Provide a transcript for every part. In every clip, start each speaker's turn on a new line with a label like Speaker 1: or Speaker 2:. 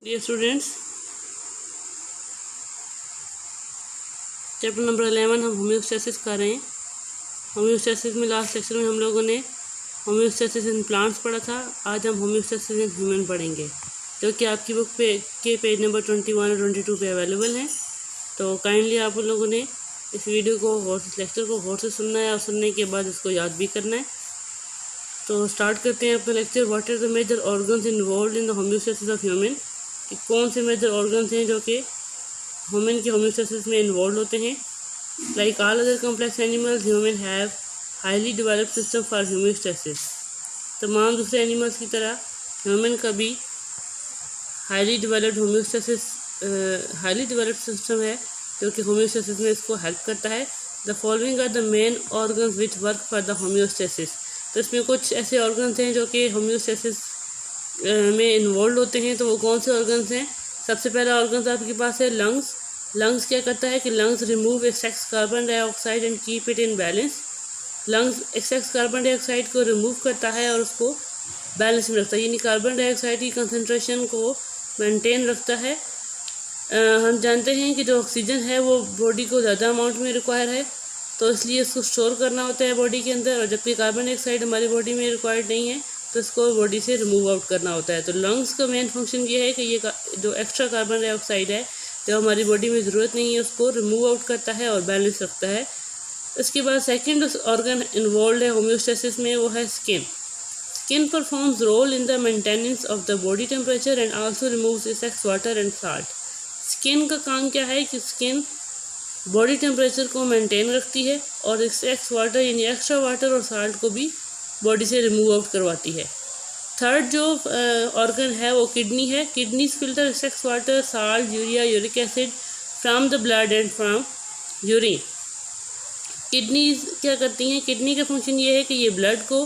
Speaker 1: Dear students, chapter number 11 हम homeostasis कर रहे हैं। होम्योस्टेसिस में लास्ट सेक्शन में हम लोगों ने होम्योस्टेसिस इन प्लांट्स पढ़ा था। आज हम होम्योस्टेसिस इन ह्यूमन पढ़ेंगे, जो कि आपकी बुक पे के पेज नंबर 21 और 22 पे अवेलेबल है। तो काइंडली आप लोगों ने इस वीडियो को और इस लेक्चर को गौर से सुनना है और सुनने के बाद इसको याद भी करना है। तो स्टार्ट करते हैं अपना lecture. What are the major organs involve in the homeostasis of human, कि कौन से मेजर ऑर्गन्स हैं जो कि ह्यूमन के होम्योस्टेसिस में इन्वॉल्व होते हैं। Like all other complex animals, human have highly developed system for homeostasis. तमाम दूसरे एनिमल्स की तरह ह्यूमन का भी हाईली डेवलप्ड सिस्टम है जो कि होम्योस्टेसिस में इसको हेल्प करता है। The following are the main organs which work for the homeostasis. तो इसमें कुछ ऐसे ऑर्गन्स हैं जो कि होम्योस्टेसिस में इन्वॉल्व होते हैं। तो वो कौन से ऑर्गन्स हैं? सबसे पहला ऑर्गन आपके पास है लंग्स। लंग्स क्या करता है कि lungs remove excess carbon dioxide and keep it in balance. Lungs excess carbon dioxide को रिमूव करता है और उसको बैलेंस में रखता है, यानी कार्बन डाइऑक्साइड की कंसनट्रेशन को मेंटेन रखता है। हम जानते हैं कि जो ऑक्सीजन है वो बॉडी को ज़्यादा अमाउंट में रिक्वायर है, तो इसलिए इसको स्टोर करना होता है बॉडी के अंदर, और जबकि कार्बन डाइऑक्साइड हमारी बॉडी में रिक्वायर्ड नहीं है तो इसको बॉडी से रिमूव आउट करना होता है। तो लंग्स का मेन फंक्शन ये है कि ये जो एक्स्ट्रा कार्बन डाइऑक्साइड है जो हमारी बॉडी में ज़रूरत नहीं है उसको रिमूव आउट करता है और बैलेंस रखता है। इसके बाद सेकंड ऑर्गन इन्वॉल्व है होम्योस्टेसिस में, वो है skin. Skin performs role in the maintenance of the body temperature and also removes excess water and salt. Skin का काम क्या है कि स्किन बॉडी टेम्परेचर को मेंटेन रखती है और एक्सेस वाटर यानी एक्स्ट्रा वाटर और साल्ट को भी बॉडी से रिमूव आउट करवाती है। थर्ड जो ऑर्गन है वो किडनी है। Kidneys filter excess water, salt, urea, uric acid from the blood and from urine. Kidneys क्या करती हैं? किडनी का फंक्शन ये है कि ये ब्लड को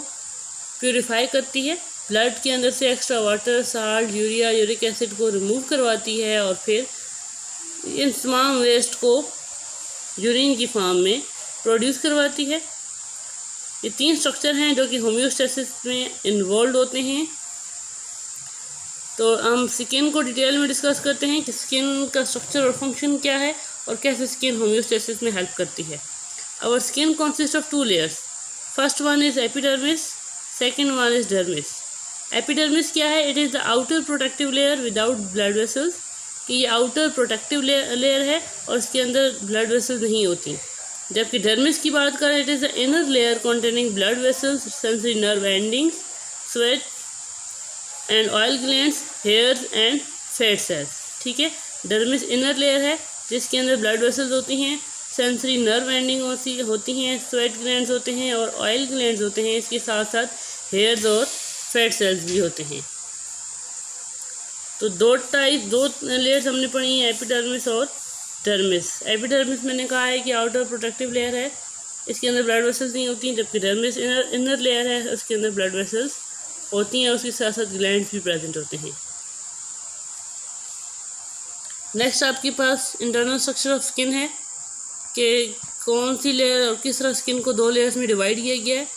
Speaker 1: प्योरीफाई करती है, ब्लड के अंदर से extra water, salt, urea, uric acid को रिमूव करवाती है और फिर इन तमाम वेस्ट को यूरिन की फॉर्म में प्रोड्यूस करवाती है। ये तीन स्ट्रक्चर हैं जो कि होम्योस्टेसिस में इन्वॉल्व होते हैं। तो हम स्किन को डिटेल में डिस्कस करते हैं कि स्किन का स्ट्रक्चर और फंक्शन क्या है और कैसे स्किन होम्योस्टेसिस में हेल्प करती है। Our skin consist of 2 layers. First one is epidermis, second one is dermis. Epidermis क्या है? It is the outer protective layer without blood vessels, कि ये आउटर प्रोटेक्टिव लेयर है और इसके अंदर ब्लड वेसल्स नहीं होती। जबकि डर्मिस की बात करें, it is the inner layer containing blood vessels, sensory nerve endings, sweat and oil glands, hairs and fat cells. ठीक है, डर्मिस इनर लेयर है जिसके अंदर ब्लड वेसल्स होती हैं, सेंसरी नर्व एंडिंग होती हैं, स्वेट ग्लैंड्स होते हैं और ऑयल ग्लैंड्स होते हैं। इसके साथ साथ हेयर्स और फैट सेल्स भी होते हैं। तो दो लेयर्स हमने पढ़ी हैं, एपिडर्मिस और डर्मिस। एपिडर्मिस मैंने कहा है कि आउटर प्रोटेक्टिव लेयर है, इसके अंदर ब्लड वेसल्स नहीं होती, जबकि डर्मिस इनर लेयर है, उसके अंदर ब्लड वेसल्स होती हैं, उसके साथ साथ ग्लैंड्स भी प्रेजेंट होते हैं। नेक्स्ट आपके पास इंटरनल स्ट्रक्चर ऑफ स्किन है कि कौन सी लेयर और किस तरह स्किन को 2 लेयर्स में डिवाइड किया गया है।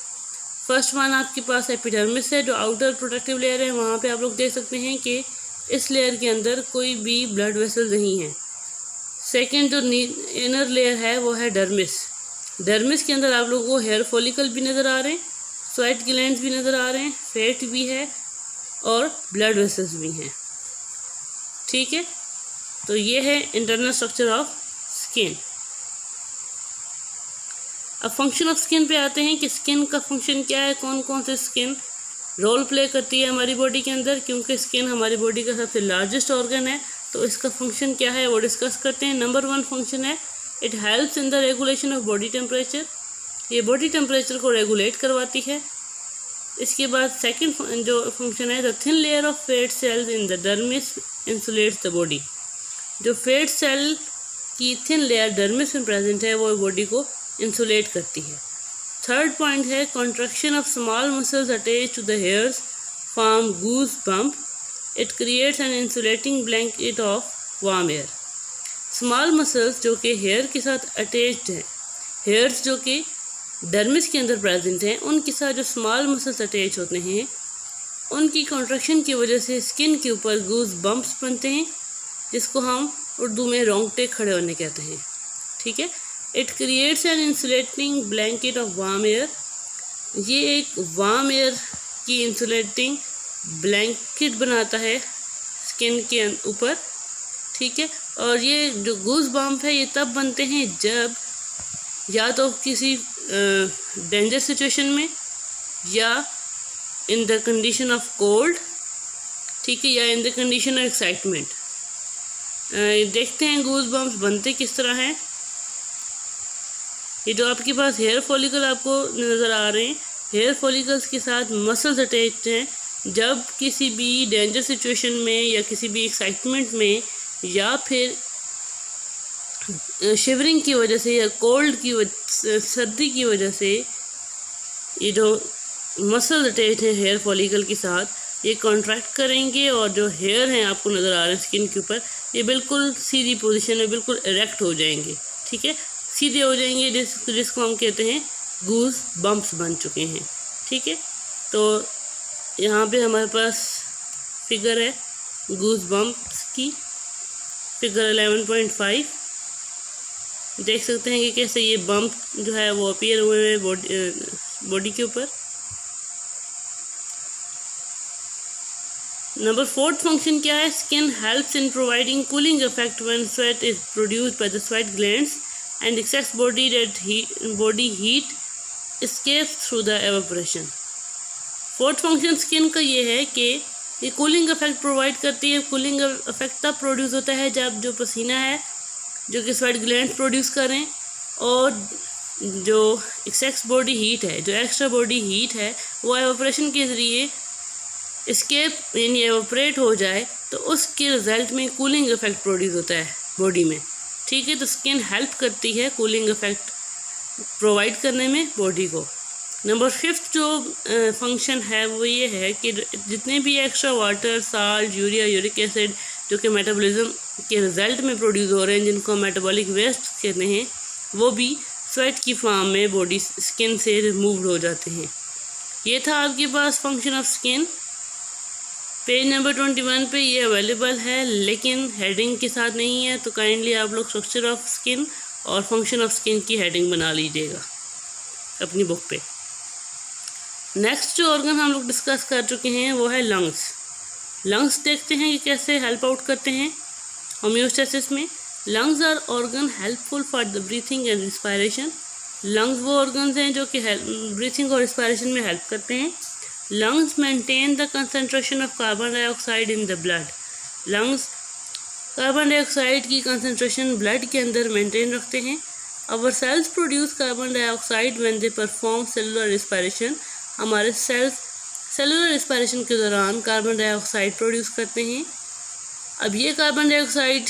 Speaker 1: फर्स्ट वन आपके पास एपिडर्मिस है जो आउटर प्रोटेक्टिव लेयर है। वहाँ पे आप लोग देख सकते हैं कि इस लेयर के अंदर कोई भी ब्लड वेसल नहीं है। सेकेंड जो इनर लेयर है वो है डर्मिस। डर्मिस के अंदर आप लोगों को हेयर फॉलिकल भी नज़र आ रहे हैं, स्वेट ग्लैंड्स भी नज़र आ रहे हैं, फैट भी है और ब्लड वेसल्स भी हैं। ठीक है, तो ये है इंटरनल स्ट्रक्चर ऑफ स्किन। अब फंक्शन ऑफ स्किन पे आते हैं कि स्किन का फंक्शन क्या है, कौन कौन से स्किन रोल प्ले करती है हमारी बॉडी के अंदर। क्योंकि स्किन हमारी बॉडी का सबसे लार्जेस्ट ऑर्गन है तो इसका फंक्शन क्या है वो डिस्कस करते हैं। नंबर 1 फंक्शन है, it helps in the regulation of body temperature. ये बॉडी टेम्परेचर को रेगुलेट करवाती है। इसके बाद सेकंड जो फंक्शन है, the thin layer of fat cells in the dermis insulates the body. जो फैट सेल की थिन लेयर डर्मिस में प्रेजेंट है वो बॉडी को इंसुलेट करती है। थर्ड पॉइंट है, contraction of small muscles attach to the hairs form goose bump. It creates an insulating blanket of warm air. Small muscles जो कि हेयर के साथ अटैच्ड हैं, हेयर्स जो कि डर्मिस के अंदर प्रेजेंट हैं, उनके साथ जो स्मॉल मसल्स अटैच होते हैं उनकी कॉन्ट्रैक्शन की वजह से स्किन के ऊपर गूज बम्प्स बनते हैं, जिसको हम उर्दू में रोंगटे खड़े होने कहते हैं। ठीक है। It creates an insulating blanket of warm air. ये एक वार्म एयर की इंसुलेटिंग ब्लैंकेट बनाता है स्किन के ऊपर। ठीक है। और ये जो गूज बम्प है ये तब बनते हैं जब या तो किसी डेंजर सिचुएशन में या in the condition of cold, ठीक है, या in the condition of excitement. देखते हैं गूज बम्प्स बनते किस तरह हैं। ये जो आपके पास हेयर फॉलिकल आपको नज़र आ रहे हैं, हेयर फॉलिकल्स के साथ मसल्स अटैच्ड हैं। जब किसी भी डेंजर सिचुएशन में या किसी भी एक्साइटमेंट में या फिर शिवरिंग की वजह से या कोल्ड की सर्दी की वजह से ये जो मसल अटैच हैं हेयर फॉलिकल के साथ, ये कॉन्ट्रैक्ट करेंगे और जो हेयर हैं आपको नज़र आ रहे हैं स्किन के ऊपर, ये बिल्कुल सीधी पोजीशन में बिल्कुल इरेक्ट हो जाएंगे। ठीक है, सीधे हो जाएंगे, जिसको हम कहते हैं गूज बम्प्स बन चुके हैं। ठीक है, तो यहाँ पे हमारे पास फिगर है गूज बम्प्स की, फिगर 11.5। देख सकते हैं कि कैसे ये बम्प जो है वो अपीयर हुए हैं बॉडी के ऊपर। नंबर 4 फंक्शन क्या है? Skin helps in providing cooling effect when sweat is produced by the sweat glands and access body heat escapes through the evaporation. 4th function skin का ये है कि ये कूलिंग इफेक्ट प्रोवाइड करती है। कूलिंग इफेक्ट तब प्रोड्यूस होता है जब जो पसीना है जो कि स्वेट ग्लैंड प्रोड्यूस करें और जो एक्सेस बॉडी हीट है, जो एक्स्ट्रा बॉडी हीट है, वो एवापोरेशन के ज़रिए एस्केप यानी एवापोरेट हो जाए, तो उसके रिजल्ट में कूलिंग इफेक्ट प्रोड्यूस होता है बॉडी में। ठीक है, तो स्किन हेल्प करती है कूलिंग इफेक्ट प्रोवाइड करने में बॉडी को। नंबर 5 जो फंक्शन है वो ये है कि जितने भी extra water, salt, urea, uric acid जो कि मेटाबॉलिज्म के रिजल्ट में प्रोड्यूस हो रहे हैं, जिनको हम मेटाबॉलिक वेस्ट कहते हैं, वो भी स्वेट की फॉर्म में बॉडी स्किन से रिमूव हो जाते हैं। ये था आपके पास function of skin. Page number 21 पे ये अवेलेबल है, लेकिन हेडिंग के साथ नहीं है, तो काइंडली आप लोग स्ट्रक्चर ऑफ स्किन और फंक्शन ऑफ स्किन की हेडिंग बना लीजिएगा अपनी बुक पे। नेक्स्ट जो ऑर्गन हम लोग डिस्कस कर चुके हैं वो है लंग्स। लंग्स देखते हैं कि कैसे हेल्प आउट करते हैं होम्योस्टेसिस में। Lungs are organ helpful for the breathing and respiration. Lungs वो ऑर्गन्स हैं जो कि ब्रीथिंग और रिस्पायरेशन में हेल्प करते हैं। Lungs maintain the concentration of carbon dioxide in the blood. Lungs carbon dioxide की कंसंट्रेशन ब्लड के अंदर मेंटेन रखते हैं। Our cells produce carbon dioxide when they perform cellular respiration. हमारे सेल्स सेलुलर रिस्पायरेशन के दौरान कार्बन डाइऑक्साइड प्रोड्यूस करते हैं। अब ये कार्बन डाइऑक्साइड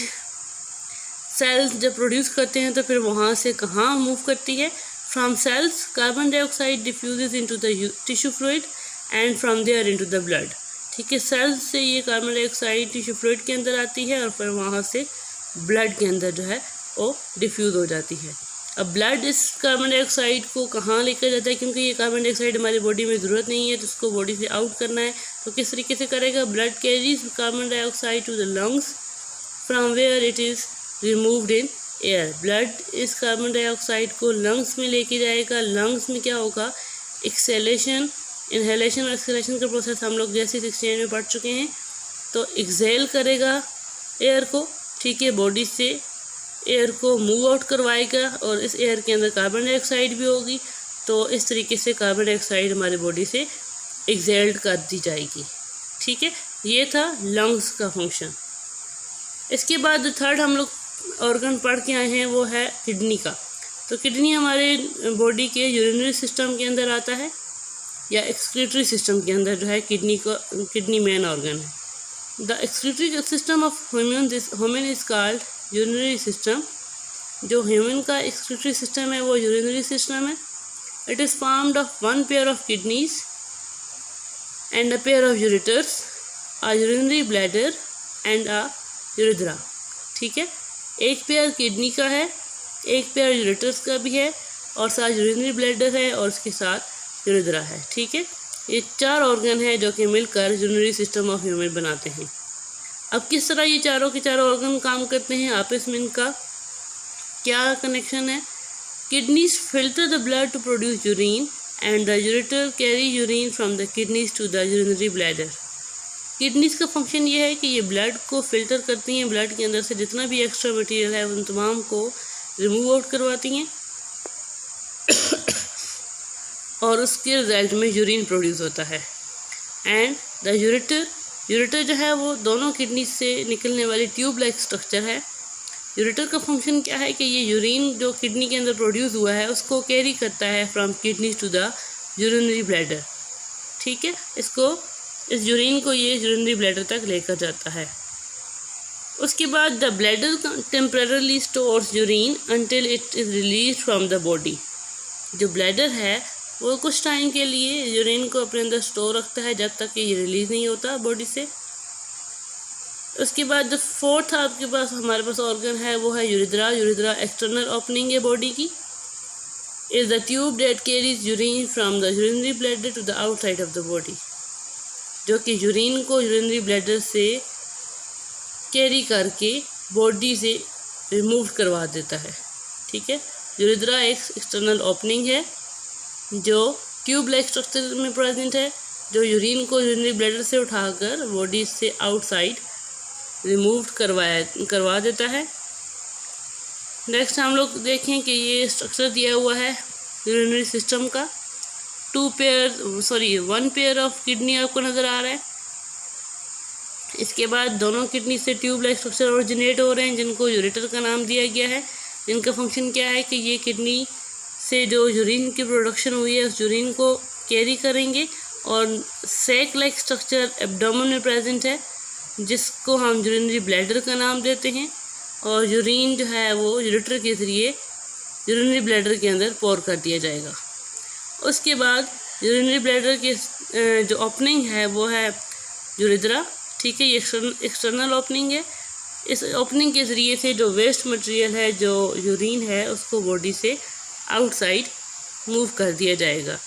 Speaker 1: सेल्स जब प्रोड्यूस करते हैं तो फिर वहाँ से कहाँ मूव करती है? From cells carbon dioxide diffuses into the tissue fluid and from there into the blood. ठीक है, सेल्स से ये कार्बन डाइऑक्साइड टिश्यू फ्लूइड के अंदर आती है और फिर वहाँ से ब्लड के अंदर जो है वो डिफ्यूज़ हो जाती है। अब ब्लड इस कार्बन डाइऑक्साइड को कहाँ लेकर जाता है? क्योंकि ये कार्बन डाइऑक्साइड हमारी बॉडी में ज़रूरत नहीं है, तो उसको बॉडी से आउट करना है, तो किस तरीके से करेगा? Blood carries carbon dioxide to the lungs from where it is removed in air. Blood इस कार्बन डाइऑक्साइड को लंग्स में लेके जाएगा। लंग्स में क्या होगा? एक्सेलेशन, इनहेलेशन और एक्सेलेशन का प्रोसेस हम लोग जैसे 16 में पढ़ चुके हैं। तो एक्सेल करेगा एयर को, ठीक है, बॉडी से एयर को मूव आउट करवाएगा और इस एयर के अंदर कार्बन डाइऑक्साइड भी होगी, तो इस तरीके से कार्बन डाइऑक्साइड हमारी बॉडी से एक्सेल्ड कर दी जाएगी। ठीक है, ये था लंग्स का फंक्शन। इसके बाद 3rd हम लोग ऑर्गन पढ़ के आए हैं वो है किडनी का। तो किडनी हमारे बॉडी के यूरिनरी सिस्टम के अंदर आता है या एक्सक्रीटरी सिस्टम के अंदर जो है किडनी मेन ऑर्गन है। The excretory system of human is called urinary system. जो ह्यूमन का एक्सक्रीटरी सिस्टम है वो यूरिनरी सिस्टम है। It is formed of 1 pair of kidneys and a pair of ureters, a urinary bladder and a urethra. ठीक है, एक pair kidney का है, एक पेयर यूरेटर्स का भी है और साथ यूरिनरी ब्लैडर है और उसके साथ यूरेथ्रा है। ठीक है, ये 4 ऑर्गन है जो कि मिलकर यूरिनरी सिस्टम ऑफ ह्यूमन बनाते हैं। अब किस तरह ये चारों के चारों ऑर्गन काम करते हैं, आपस में इनका क्या कनेक्शन है। Kidneys filter the blood to produce urine and the ureter carry urine from the kidneys to the urinary bladder. Kidneys का फंक्शन ये है कि ये ब्लड को फिल्टर करती हैं, ब्लड के अंदर से जितना भी एक्स्ट्रा मटेरियल है उन तमाम को रिमूव आउट करवाती हैं और उसके रिजल्ट में यूरिन प्रोड्यूस होता है। एंड द यूरेटर जो है वो दोनों किडनी से निकलने वाली ट्यूब लाइक स्ट्रक्चर है। यूरेटर का फंक्शन क्या है कि ये यूरिन जो किडनी के अंदर प्रोड्यूस हुआ है उसको कैरी करता है from kidney to the urinary bladder. ठीक है, इस यूरिन को ये यूरिनरी ब्लैडर तक लेकर जाता है। उसके बाद the bladder temporarily stores urine until it is release from the body. जो ब्लैडर है वो कुछ टाइम के लिए यूरिन को अपने अंदर स्टोर रखता है जब तक कि ये रिलीज़ नहीं होता बॉडी से। उसके बाद जो फोर्थ आपके पास हमारे पास ऑर्गन है वो है यूरिथ्रा। यूरिथ्रा एक्सटर्नल ओपनिंग है बॉडी की। Is the tube that carries urine from the urinary bladder to the outside of the body, जो कि यूरिन को यूरिनरी ब्लैडर से कैरी करके बॉडी से रिमूव करवा देता है। ठीक है, यूरिथ्रा एक एक्सटर्नल ओपनिंग है जो ट्यूब लाइक स्ट्रक्चर में प्रेजेंट है, जो यूरिन को यूरिनरी ब्लैडर से उठाकर बॉडी से आउटसाइड रिमूव करवा देता है। नेक्स्ट हम लोग देखें कि ये स्ट्रक्चर दिया हुआ है यूरिनरी सिस्टम का। 1 पेयर ऑफ किडनी आपको नज़र आ रहा है। इसके बाद दोनों किडनी से ट्यूब लाइक स्ट्रक्चर ओरिजिनेट हो रहे हैं जिनको यूरेटर का नाम दिया गया है। जिनका फंक्शन क्या है कि ये किडनी से जो यूरिन की प्रोडक्शन हुई है उस यूरिन को कैरी करेंगे और सैक लाइक स्ट्रक्चर एब्डोमेन में प्रेजेंट है जिसको हम यूरिनरी ब्लैडर का नाम देते हैं। और यूरिन जो है वो यूरेटर के ज़रिए यूरिनरी ब्लैडर के अंदर पोर कर दिया जाएगा। उसके बाद यूरिनरी ब्लैडर की जो ओपनिंग है वो है यूरिथ्रा। ठीक है, ये एक्सटर्नल ओपनिंग है। इस ओपनिंग के ज़रिए से जो वेस्ट मटेरियल है, जो यूरिन है, उसको बॉडी से आउटसाइड मूव कर दिया जाएगा।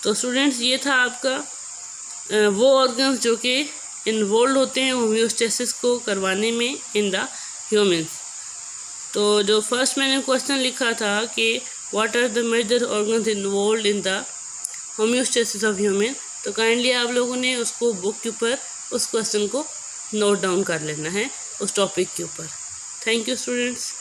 Speaker 1: तो स्टूडेंट्स, ये था आपका वो ऑर्गन्स जो कि इन्वॉल्व होते हैं होम्योस्टेसिस को करवाने में इन द ह्यूमंस। तो जो फर्स्ट मैंने क्वेश्चन लिखा था कि what are the major organs involve in the homeostasis of human, तो काइंडली आप लोगों ने उसको बुक के ऊपर उस क्वेश्चन को नोट डाउन कर लेना है उस टॉपिक के ऊपर। Thank you students.